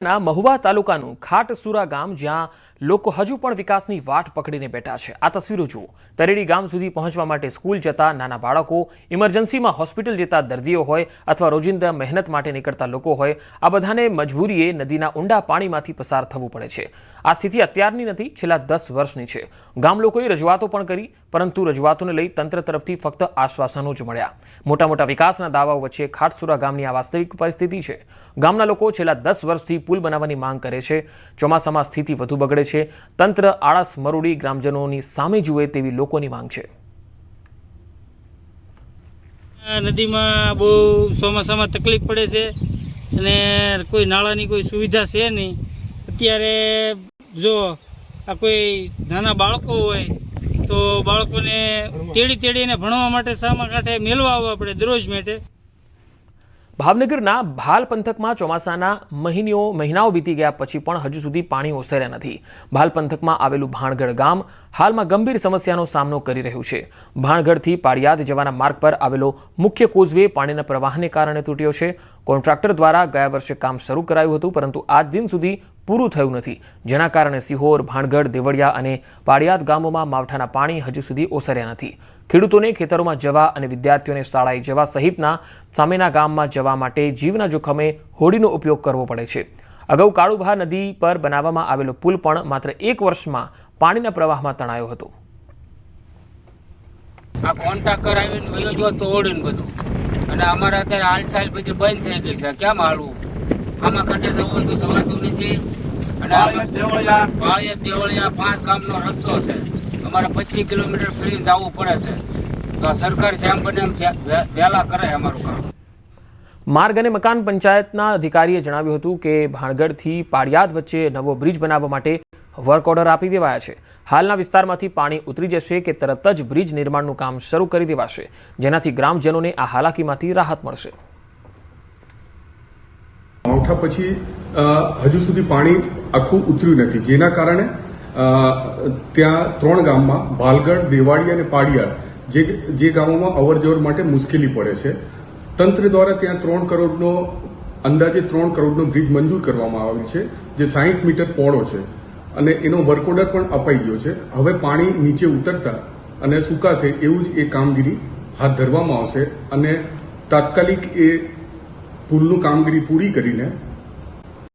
મહુવા તાલુકાનું ખાટસુરા ગામ જ્યાં લોકો હજુ પણ વિકાસની વાટ પકડીને બેઠા છે। આ તસવીરો જુઓ। તરેડી ગામ સુધી પહોંચવા માટે સ્કૂલ જતા નાના બાળકો, ઇમરજન્સીમાં હોસ્પિટલ જતા દર્દીઓ હોય અથવા રોજિંદા મહેનત માટે નીકળતા લોકો હોય, આ બધાને મજબૂરીએ નદીના ઊંડા પાણીમાંથી પસાર થવું પડે છે। આ સ્થિતિ અત્યારની નથી, છેલ્લા 10 વર્ષની છે। ગામ લોકોએ રજૂઆતો પણ કરી, પરંતુ રજૂઆતોને લઈ તંત્ર તરફથી ફક્ત આશ્વાસનો જ મળ્યા। મોટા મોટા વિકાસના દાવાઓ વચ્ચે ખાટસુરા ગામની આ વાસ્તવિક પરિસ્થિતિ છે। ગામના લોકો છેલ્લા 10 વર્ષથી પુલ બનાવવાની માંગ કરે છે। ચોમાસામાં સ્થિતિ વધુ બગડે છે। તંત્ર આળસ મરોડી ગ્રામજનોની સામે જુએ તેવી લોકોની માંગ છે। નદીમાં બહુ ચોમાસામાં તકલીફ પડે છે અને કોઈ નાળાની કોઈ સુવિધા છે નહીં। અત્યારે જો આ કોઈ નાના બાળકો હોય તો બાળકોને તેડીને ભણવા માટે સામા કાંઠે મેળવા આવવા પડે દરરોજ માટે। ભાવનગરના ભાલ પંથકમાં ચોમાસાના મહિનાઓ બીતી ગયા પછી પણ હજુ સુધી પાણી ઓસર્યા નથી। ભાલ પંથકમાં આવેલું ભાણગઢ ગામ હાલમાં ગંભીર સમસ્યાનો સામનો કરી રહ્યું છે। ભાણગઢથી પાળિયાદ જવાના માર્ગ પર આવેલો મુખ્ય કોઝવે પાણીના પ્રવાહને કારણે તૂટ્યો છે। કોન્ટ્રાક્ટર દ્વારા ગયા વર્ષે કામ શરૂ કરાયું હતું, પરંતુ આજ દિન સુધી પૂરું થયું નથી, જેના કારણે સિહોર, ભાણગઢ, દેવળિયા અને પાળિયાદ ગામોમાં માવઠાના પાણી હજુ સુધી ઓસર્યા નથી। ખેડૂતોને ખેતરોમાં જવા અને વિદ્યાર્થીઓને શાળાએ જવા સહિતના સામેના ગામમાં જવા માટે જીવના જોખમે હોડીનો ઉપયોગ કરવો પડે છે। અગાઉ કાળુભા નદી પર બનાવવામાં આવેલો પુલ પણ માત્ર 1 વર્ષમાં પાણીના પ્રવાહમાં તણાયો હતો। આ કોન્ટ્રાક્ટર આવીને વયો જો તોડીને બધું, અને અમારે અત્યારે હાલચાલ બધી બંધ થઈ ગઈ છે। કેમ હાલવું? આમાં કાંઠે જવું તો જવાતું નથી। અને પાળિયાદ દેવળિયા 5 ગામનો રસ્તો છે, અમારે 25 કિલોમીટર ફરીને જવું પડે છે। તો સરકાર જેમ બને એમ વહેલા કરે અમારું કામ। માર્ગ અને મકાન પંચાયતના અધિકારીએ જણાવ્યું હતું કે ભાણગઢથી પાળિયાદ વચ્ચે નવો બ્રિજ બનાવવા માટે વર્ક ઓર્ડર આપી દેવાયા છે। હાલના વિસ્તારમાંથી પાણી ઉતરી જશે કે તરત જ બ્રિજ નિર્માણનું કામ શરૂ કરી દેવાશે, જેનાથી ગ્રામજનોને આ હાલાકીમાંથી રાહત મળશે। માવઠા પછી હજુ સુધી પાણી આખું ઉતર્યું નથી, જેના કારણે ત્યાં 3 ગામમાં ભાલગઢ, દેવાડી અને પાળિયાદ જે ગામોમાં અવરજવર માટે મુશ્કેલી પડે છે। તંત્ર દ્વારા ત્યાં 3 કરોડનો અંદાજે 3 કરોડનો બ્રિજ મંજૂર કરવામાં આવેલ છે, જે 60 મીટર પહોળો છે અને એનો વર્ક ઓર્ડર પણ અપાઈ ગયો છે। હવે પાણી નીચે ઉતરતા અને સુકાશે એવું જ એ કામગીરી હાથ ધરવામાં આવશે અને તાત્કાલિક એ પુલનું કામગીરી પૂરી કરીને